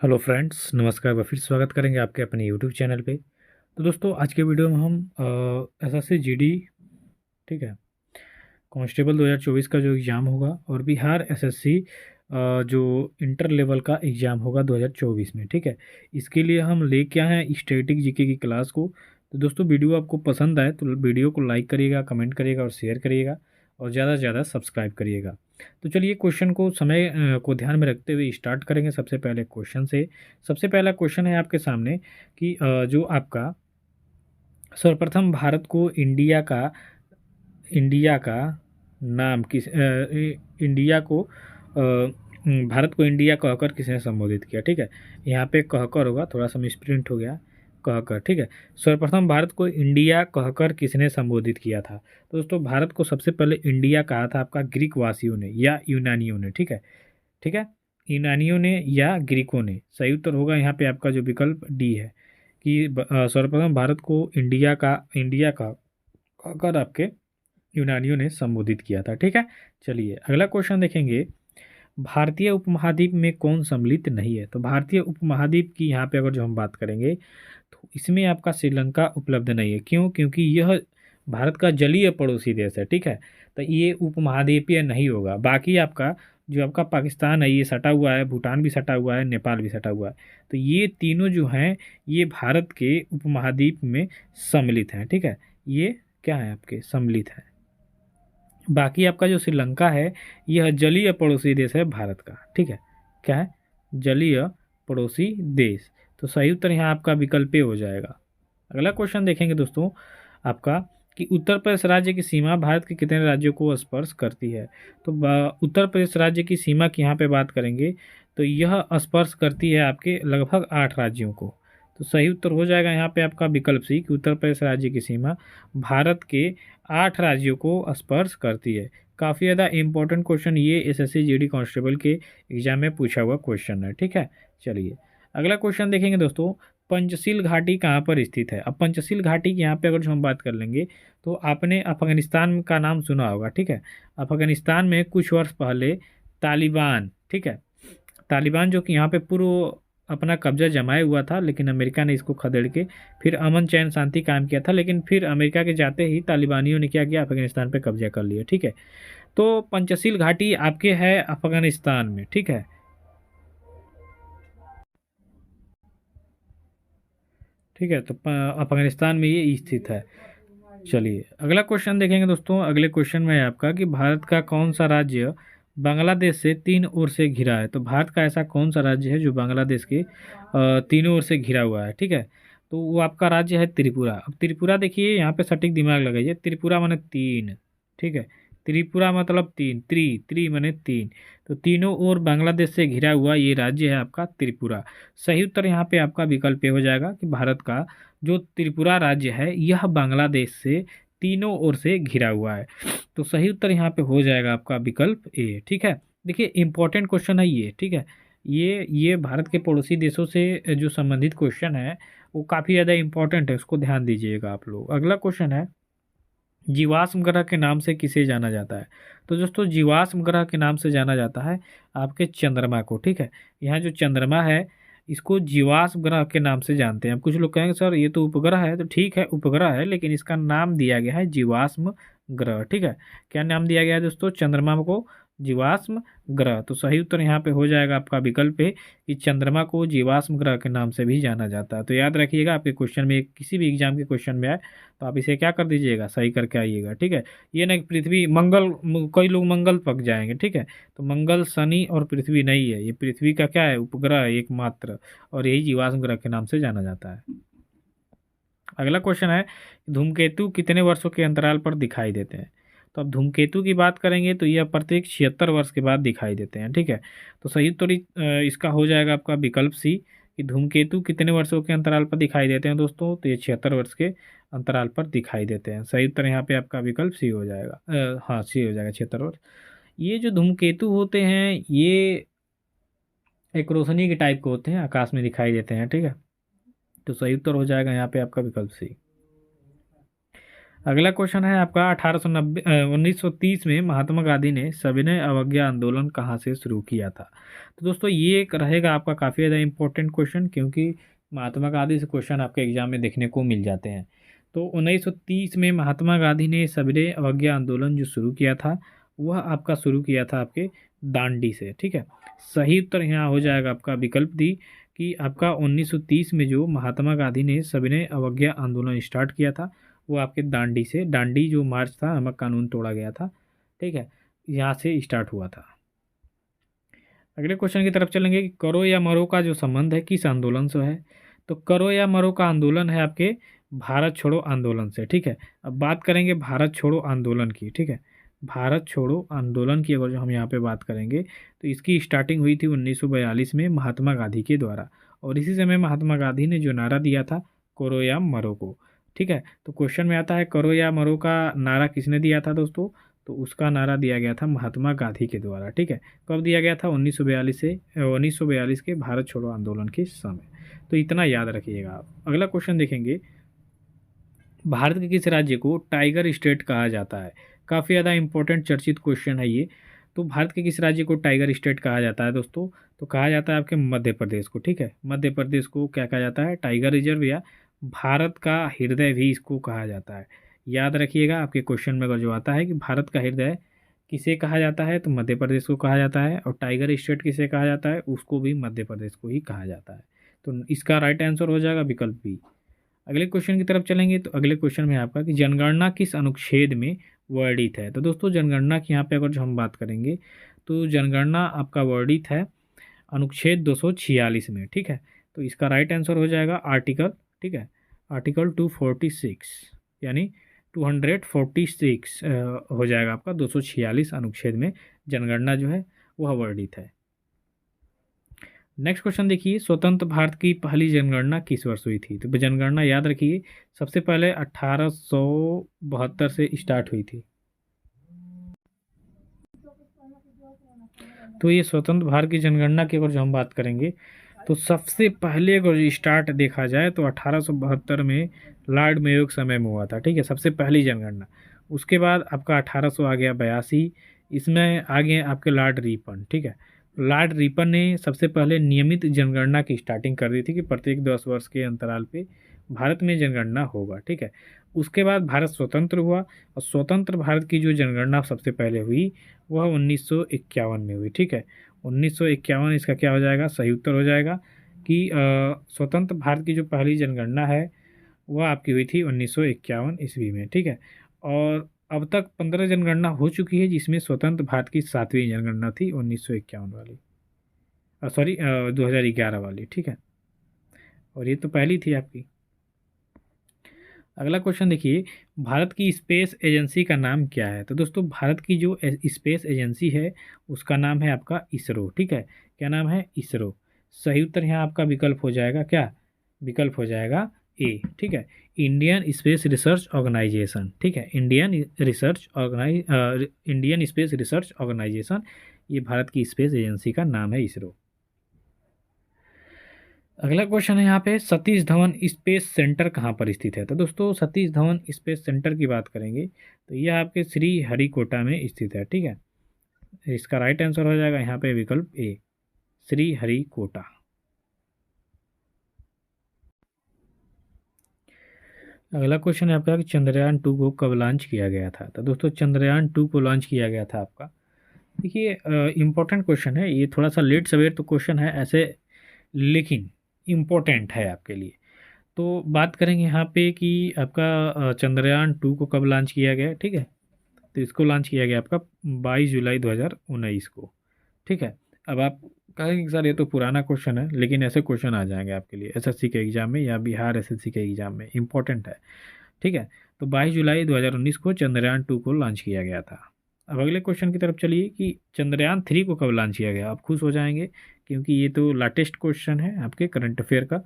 Hello friends, नमस्कार। फिर स्वागत करेंगे आपके अपने यूट्यूब चैनल पे। तो दोस्तों, आज के वीडियो में हम एसएससी जीडी, ठीक है, कांस्टेबल 2024 का जो एग्ज़ाम होगा और बिहार एसएससी जो इंटर लेवल का एग्ज़ाम होगा 2024 में, ठीक है, इसके लिए हम लेके आए हैं स्टैटिक जीके की क्लास को। तो दोस्तों, वीडियो आपको पसंद आए तो वीडियो को लाइक करिएगा, कमेंट करिएगा और शेयर करिएगा और ज़्यादा से ज़्यादा सब्सक्राइब करिएगा। तो चलिए, क्वेश्चन को समय को ध्यान में रखते हुए स्टार्ट करेंगे। सबसे पहले क्वेश्चन से। सबसे पहला क्वेश्चन है आपके सामने कि जो आपका सर्वप्रथम भारत को नाम किस इंडिया को भारत को इंडिया कहकर किसने संबोधित किया, ठीक है। यहाँ पे कहकर होगा, थोड़ा सा मिसप्रिंट हो गया, कहकर, ठीक है। सर्वप्रथम भारत को इंडिया कहकर किसने संबोधित किया था? तो दोस्तों, भारत को सबसे पहले इंडिया कहा था आपका ग्रीक वासियों ने या यूनानियों ने, ठीक है। ठीक है, यूनानियों ने या ग्रीकों ने। सही उत्तर होगा यहाँ पे आपका जो विकल्प डी है कि सर्वप्रथम भारत को इंडिया का कहकर आपके यूनानियों ने संबोधित किया था, ठीक है। चलिए, अगला क्वेश्चन देखेंगे। भारतीय उपमहाद्वीप में कौन सम्मिलित नहीं है? तो भारतीय उपमहाद्वीप की यहाँ पे अगर जो हम बात करेंगे तो इसमें आपका श्रीलंका उपलब्ध नहीं है। क्यों? क्योंकि यह भारत का जलीय पड़ोसी देश है, ठीक है। तो ये उपमहाद्वीपीय नहीं होगा। बाकी आपका जो आपका पाकिस्तान है ये सटा हुआ है, भूटान भी सटा हुआ है, नेपाल भी सटा हुआ है। तो ये तीनों जो हैं ये भारत के उपमहाद्वीप में सम्मिलित हैं, ठीक है। ये क्या है, आपके सम्मिलित है। बाकी आपका जो श्रीलंका है यह जलीय पड़ोसी देश है भारत का, ठीक है। क्या है? जलीय पड़ोसी देश। तो सही उत्तर यहाँ आपका विकल्प ए हो जाएगा। अगला क्वेश्चन देखेंगे दोस्तों आपका कि उत्तर प्रदेश राज्य की सीमा भारत के कितने राज्यों को स्पर्श करती है? तो उत्तर प्रदेश राज्य की सीमा की यहाँ पे बात करेंगे तो यह स्पर्श करती है आपके लगभग 8 राज्यों को। तो सही उत्तर हो जाएगा यहाँ पे आपका विकल्प सी कि उत्तर प्रदेश राज्य की सीमा भारत के 8 राज्यों को स्पर्श करती है। काफ़ी ज़्यादा इंपॉर्टेंट क्वेश्चन ये एसएससी जीडी कांस्टेबल के एग्जाम में पूछा हुआ क्वेश्चन है, ठीक है। चलिए, अगला क्वेश्चन देखेंगे दोस्तों। पंचशील घाटी कहाँ पर स्थित है? अब पंचशील घाटी की यहाँ पे अगर जो हम बात कर लेंगे तो आपने अफगानिस्तान का नाम सुना होगा, ठीक है। अफगानिस्तान में कुछ वर्ष पहले तालिबान, ठीक है, तालिबान जो कि यहाँ पे पूर्व अपना कब्जा जमाए हुआ था, लेकिन अमेरिका ने इसको खदेड़ के फिर अमन चैन शांति कायम किया था। लेकिन फिर अमेरिका के जाते ही तालिबानियों ने क्या किया, अफगानिस्तान पे कब्जा कर लिया, ठीक है। तो पंचशील घाटी आपके है अफगानिस्तान में, ठीक है। ठीक है, तो अफगानिस्तान में ये स्थित है। चलिए, अगला क्वेश्चन देखेंगे दोस्तों। अगले क्वेश्चन में है आपका कि भारत का कौन सा राज्य बांग्लादेश से तीन ओर से घिरा है? तो भारत का ऐसा कौन सा राज्य है जो बांग्लादेश के तीनों ओर से घिरा हुआ है, ठीक है। तो वो आपका राज्य है त्रिपुरा। अब त्रिपुरा देखिए, यहाँ पे सटीक दिमाग लगाइए। त्रिपुरा माने तीन, ठीक है। त्रिपुरा मतलब तीन, त्रि माने तीन। तो तीनों ओर बांग्लादेश से घिरा हुआ ये राज्य है आपका त्रिपुरा। सही उत्तर यहाँ पे आपका विकल्प ए हो जाएगा कि भारत का जो त्रिपुरा राज्य है यह बांग्लादेश से तीनों ओर से घिरा हुआ है। तो सही उत्तर यहाँ पे हो जाएगा आपका विकल्प ए, ठीक है। देखिए, इंपॉर्टेंट क्वेश्चन है ये, ठीक है। ये भारत के पड़ोसी देशों से जो संबंधित क्वेश्चन है वो काफ़ी ज़्यादा इंपॉर्टेंट है, उसको ध्यान दीजिएगा आप लोग। अगला क्वेश्चन है, जीवाश्म ग्रह के नाम से किसे जाना जाता है? तो दोस्तों, जीवाश्म ग्रह के नाम से जाना जाता है आपके चंद्रमा को, ठीक है। यहाँ जो चंद्रमा है इसको जीवाश्म ग्रह के नाम से जानते हैं। अब कुछ लोग कहेंगे सर ये तो उपग्रह है, तो ठीक है उपग्रह है, लेकिन इसका नाम दिया गया है जीवाश्म ग्रह, ठीक है। क्या नाम दिया गया है दोस्तों चंद्रमा को? जीवाश्म ग्रह। तो सही उत्तर यहाँ पे हो जाएगा आपका विकल्प है कि चंद्रमा को जीवाश्म ग्रह के नाम से भी जाना जाता है। तो याद रखिएगा, आपके क्वेश्चन में किसी भी एग्जाम के क्वेश्चन में आए तो आप इसे क्या कर दीजिएगा, सही करके आइएगा, ठीक है। ये ना कि पृथ्वी मंगल, कई लोग मंगल पक जाएंगे, ठीक है। तो मंगल, शनि और पृथ्वी नहीं है, ये पृथ्वी का क्या है, उपग्रह है एकमात्र, और यही जीवाश्म ग्रह के नाम से जाना जाता है। अगला क्वेश्चन है, धूमकेतु कितने वर्षों के अंतराल पर दिखाई देते हैं? तो अब धूमकेतु की बात करेंगे तो यह प्रत्येक 76 वर्ष के बाद दिखाई देते हैं, ठीक है। तो सही उत्तर इसका हो जाएगा आपका विकल्प सी कि धूमकेतु कितने वर्षों के अंतराल पर दिखाई देते हैं दोस्तों? तो ये 76 वर्ष के अंतराल पर दिखाई देते हैं। सही उत्तर यहाँ पे आपका विकल्प सी हो जाएगा। हाँ, सी हो जाएगा, 76 वर्ष। ये जो धूमकेतु होते हैं ये एक रोशनी के टाइप के होते हैं, आकाश में दिखाई देते हैं, ठीक है। तो सही उत्तर हो जाएगा यहाँ पे आपका विकल्प सी। अगला क्वेश्चन है आपका 1930 में महात्मा गांधी ने सविनय अवज्ञा आंदोलन कहाँ से शुरू किया था। तो दोस्तों ये एक रहेगा आपका काफ़ी ज़्यादा इंपॉर्टेंट क्वेश्चन, क्योंकि महात्मा गांधी से क्वेश्चन आपके एग्जाम में देखने को मिल जाते हैं। तो 1930 में महात्मा गांधी ने सविनय अवज्ञा आंदोलन जो शुरू किया था वह आपका शुरू किया था आपके दांडी से। ठीक है, सही उत्तर यहाँ हो जाएगा आपका विकल्प दी, कि आपका 1930 में जो महात्मा गांधी ने सविनय अवज्ञा आंदोलन स्टार्ट किया था वो आपके दांडी से, दांडी जो मार्च था, नमक कानून तोड़ा गया था, ठीक है, यहाँ से स्टार्ट हुआ था। अगले क्वेश्चन की तरफ चलेंगे कि करो या मरो का जो संबंध है किस आंदोलन से है। तो करो या मरो का आंदोलन है आपके भारत छोड़ो आंदोलन से। ठीक है, अब बात करेंगे भारत छोड़ो आंदोलन की। ठीक है, भारत छोड़ो आंदोलन की अगर जो हम यहाँ पे बात करेंगे तो इसकी स्टार्टिंग हुई थी 1942 में महात्मा गांधी के द्वारा, और इसी समय महात्मा गांधी ने जो नारा दिया था करो या मरो को। ठीक है, तो क्वेश्चन में आता है करो या मरो का नारा किसने दिया था दोस्तों। तो उसका नारा दिया गया था महात्मा गांधी के द्वारा। ठीक है, कब दिया गया था, 1942 के भारत छोड़ो आंदोलन के समय। तो इतना याद रखिएगा आप। अगला क्वेश्चन देखेंगे, भारत के किस राज्य को टाइगर स्टेट कहा जाता है। काफ़ी ज़्यादा इंपॉर्टेंट चर्चित क्वेश्चन है ये। तो भारत के किस राज्य को टाइगर स्टेट कहा जाता है दोस्तों। तो कहा जाता है आपके मध्य प्रदेश को। ठीक है, मध्य प्रदेश को क्या कहा जाता है, टाइगर रिजर्व या भारत का हृदय भी इसको कहा जाता है। याद रखिएगा, आपके क्वेश्चन में अगर जो आता है कि भारत का हृदय किसे कहा जाता है तो मध्य प्रदेश को कहा जाता है, और टाइगर स्टेट किसे कहा जाता है उसको भी मध्य प्रदेश को ही कहा जाता है। तो इसका राइट आंसर हो जाएगा विकल्प बी। अगले क्वेश्चन की तरफ चलेंगे तो अगले क्वेश्चन में आपका कि जनगणना किस अनुच्छेद में वर्णित है। तो दोस्तों जनगणना की यहाँ पे अगर जो हम बात करेंगे तो जनगणना आपका वर्णित है अनुच्छेद 246 में। ठीक है, तो इसका राइट आंसर हो जाएगा आर्टिकल, ठीक है, आर्टिकल 246 यानी 246 हो जाएगा आपका 246 अनुच्छेद में जनगणना जो है वह वर्णित है। नेक्स्ट क्वेश्चन देखिए, स्वतंत्र भारत की पहली जनगणना किस वर्ष हुई थी। तो जनगणना याद रखिए सबसे पहले 1872 से स्टार्ट हुई थी। तो ये स्वतंत्र भारत की जनगणना की अगर जो हम बात करेंगे तो सबसे पहले अगर स्टार्ट देखा जाए तो 1872 में लॉर्ड मेयो के समय में हुआ था। ठीक है, सबसे पहली जनगणना। उसके बाद आपका 1800 आ गया 82, इसमें आगे आपके लॉर्ड रिपन। ठीक है, लॉर्ड रिपन ने सबसे पहले नियमित जनगणना की स्टार्टिंग कर दी थी कि प्रत्येक 10 वर्ष के अंतराल पे भारत में जनगणना होगा। ठीक है, उसके बाद भारत स्वतंत्र हुआ, और स्वतंत्र भारत की जो जनगणना सबसे पहले हुई वह 1951 में हुई। ठीक है, 1951 इसका क्या हो जाएगा, सही उत्तर हो जाएगा कि स्वतंत्र भारत की जो पहली जनगणना है वह आपकी हुई थी 1951 ईस्वी में। ठीक है, और अब तक 15 जनगणना हो चुकी है, जिसमें स्वतंत्र भारत की 7वीं जनगणना थी 1951 वाली, सॉरी 2011 वाली। ठीक है, और ये तो पहली थी आपकी। अगला क्वेश्चन देखिए, भारत की स्पेस एजेंसी का नाम क्या है। तो दोस्तों भारत की जो स्पेस एजेंसी है उसका नाम है आपका इसरो। ठीक है, क्या नाम है, इसरो। सही उत्तर यहाँ आपका विकल्प हो जाएगा क्या, विकल्प हो जाएगा ए। ठीक है, इंडियन स्पेस रिसर्च ऑर्गेनाइजेशन। ठीक है, इंडियन स्पेस रिसर्च ऑर्गेनाइजेशन, ये भारत की स्पेस एजेंसी का नाम है इसरो। अगला क्वेश्चन है यहाँ पे, सतीश धवन स्पेस सेंटर कहाँ पर स्थित है। तो दोस्तों सतीश धवन स्पेस सेंटर की बात करेंगे तो यह आपके श्री हरिकोटा में स्थित है। ठीक है, इसका राइट आंसर हो जाएगा यहाँ पे विकल्प ए, श्री हरिकोटा। अगला क्वेश्चन है आपका कि चंद्रयान 2 को कब लॉन्च किया गया था। तो दोस्तों चंद्रयान 2 को लॉन्च किया गया था आपका, देखिए इम्पोर्टेंट क्वेश्चन है ये, थोड़ा सा लेट सवेर तो क्वेश्चन है ऐसे, लेकिन इम्पोर्टेंट है आपके लिए। तो बात करेंगे यहाँ पे कि आपका चंद्रयान 2 को कब लॉन्च किया गया। ठीक है, तो इसको लॉन्च किया गया आपका 22 जुलाई 2019 को। ठीक है, अब आप कहेंगे कि सर ये तो पुराना क्वेश्चन है, लेकिन ऐसे क्वेश्चन आ जाएंगे आपके लिए एसएससी के एग्जाम में या बिहार एसएससी के एग्जाम में, इंपॉर्टेंट है। ठीक है, तो 22 जुलाई 2019 को चंद्रयान 2 को लॉन्च किया गया था। अब अगले क्वेश्चन की तरफ चलिए कि चंद्रयान 3 को कब लॉन्च किया गया। आप खुश हो जाएंगे क्योंकि ये तो लेटेस्ट क्वेश्चन है आपके करंट अफेयर का।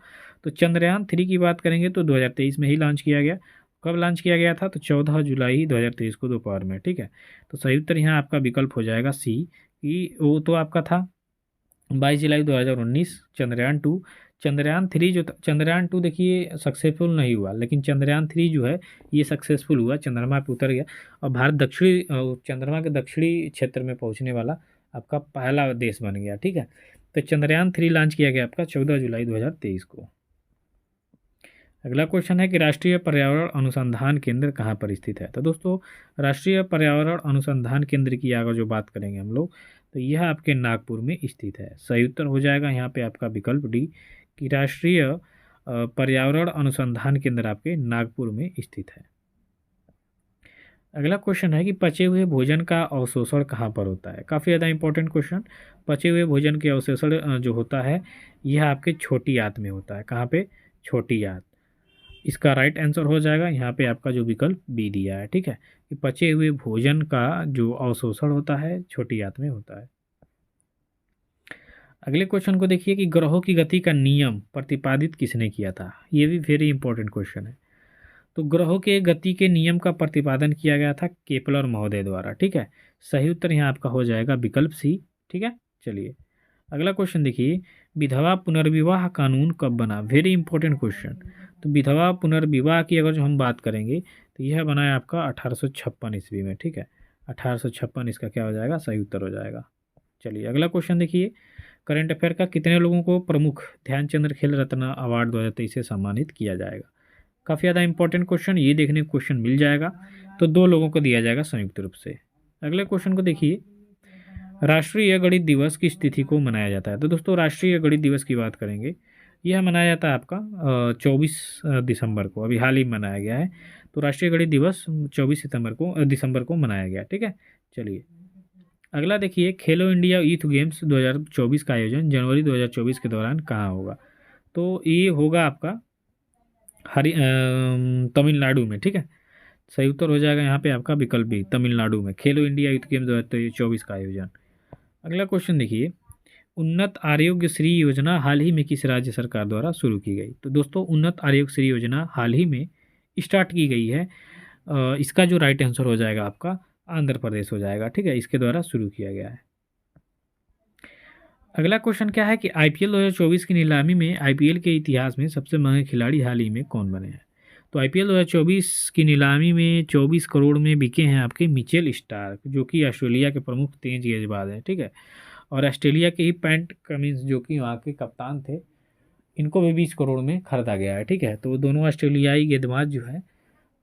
तो चंद्रयान 3 की बात करेंगे तो 2023 में ही लॉन्च किया गया। कब लॉन्च किया गया था, तो 14 जुलाई 2023 को दोपहर में। ठीक है, तो सही उत्तर यहाँ आपका विकल्प हो जाएगा सी, कि वो तो आपका था 22 जुलाई 2019 चंद्रयान 2। चंद्रयान 3 जो चंद्रयान 2 देखिए सक्सेसफुल नहीं हुआ, लेकिन चंद्रयान 3 जो है ये सक्सेसफुल हुआ, चंद्रमा पे उतर गया और भारत चंद्रमा के दक्षिणी क्षेत्र में पहुंचने वाला आपका पहला देश बन गया। ठीक है, तो चंद्रयान 3 लॉन्च किया गया आपका 14 जुलाई 2023 को। अगला क्वेश्चन है कि राष्ट्रीय पर्यावरण अनुसंधान केंद्र कहाँ पर स्थित है। तो दोस्तों राष्ट्रीय पर्यावरण अनुसंधान केंद्र की अगर जो बात करेंगे हम लोग, तो यह आपके नागपुर में स्थित है। सही उत्तर हो जाएगा यहाँ पे आपका विकल्प डी, कि राष्ट्रीय पर्यावरण अनुसंधान केंद्र आपके नागपुर में स्थित है। अगला क्वेश्चन है कि पचे हुए भोजन का अवशोषण कहाँ पर होता है। काफ़ी ज़्यादा इंपॉर्टेंट क्वेश्चन। पचे हुए भोजन के अवशोषण जो होता है यह आपके छोटी आंत में होता है। कहाँ पे? छोटी आंत। इसका राइट आंसर हो जाएगा यहाँ पे आपका जो विकल्प बी दिया है। ठीक है, कि पचे हुए भोजन का जो अवशोषण होता है छोटी आंत में होता है। अगले क्वेश्चन को देखिए कि ग्रहों की गति का नियम प्रतिपादित किसने किया था। ये भी वेरी इंपॉर्टेंट क्वेश्चन है। तो ग्रहों के गति के नियम का प्रतिपादन किया गया था केपलर महोदय द्वारा। ठीक है, सही उत्तर यहाँ आपका हो जाएगा विकल्प सी। ठीक है, चलिए अगला क्वेश्चन देखिए, विधवा पुनर्विवाह कानून कब बना। Very important question. तो विधवा पुनर्विवाह की अगर जो हम बात करेंगे तो यह बना है आपका 1856 ईस्वी में। ठीक है, 1856 इसका क्या हो जाएगा, सही उत्तर हो जाएगा। चलिए अगला क्वेश्चन देखिए, करंट अफेयर का कितने लोगों को प्रमुख ध्यानचंद्र खेल रत्न अवार्ड 2023 से सम्मानित किया जाएगा। काफ़ी ज़्यादा इंपॉर्टेंट क्वेश्चन, ये देखने को क्वेश्चन मिल जाएगा। तो 2 लोगों को दिया जाएगा संयुक्त रूप से। अगले क्वेश्चन को देखिए, राष्ट्रीय गणित दिवस किस तिथि को मनाया जाता है। तो दोस्तों राष्ट्रीय गणित दिवस की बात करेंगे, यह मनाया जाता है आपका 24 दिसंबर को, अभी हाल ही मनाया गया है। तो राष्ट्रीय गणित दिवस 24 दिसंबर को मनाया गया। ठीक है, चलिए अगला देखिए, खेलो इंडिया यूथ गेम्स 2024 का आयोजन जनवरी 2024 के दौरान कहाँ होगा। तो ये होगा आपका तमिलनाडु में। ठीक है, सही उत्तर हो जाएगा यहाँ पे आपका विकल्प भी, तमिलनाडु में खेलो इंडिया यूथ गेम्स 2024 का आयोजन। अगला क्वेश्चन देखिए, उन्नत आरोग्य श्री योजना हाल ही में किस राज्य सरकार द्वारा शुरू की गई। तो दोस्तों उन्नत आरोग्य श्री योजना हाल ही में स्टार्ट की गई है। इसका जो राइट आंसर हो जाएगा आपका आंध्र प्रदेश हो जाएगा। ठीक है, इसके द्वारा शुरू किया गया है। अगला क्वेश्चन क्या है कि आईपीएल 2024 की नीलामी में आईपीएल के इतिहास में सबसे महंगे खिलाड़ी हाल ही में कौन बने हैं। तो आईपीएल 2024 की नीलामी में 24 करोड़ में बिके हैं आपके मिचेल स्टार्क, जो कि ऑस्ट्रेलिया के प्रमुख तेज गेंदबाज हैं। ठीक है, और ऑस्ट्रेलिया के ही पैट कमिंस जो कि वहाँ के कप्तान थे, इनको भी 20 करोड़ में खरीदा गया है। ठीक है, तो दोनों ऑस्ट्रेलियाई गेंदबाज जो है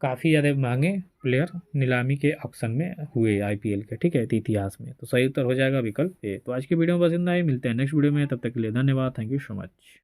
काफ़ी ज़्यादा महंगे प्लेयर नीलामी के ऑक्शन में हुए आईपीएल के। ठीक है, इतिहास में। तो सही उत्तर हो जाएगा विकल्प ए। तो आज की वीडियो में बस इतना ही, मिलते हैं नेक्स्ट वीडियो में, तब तक के लिए धन्यवाद। Thank you so much.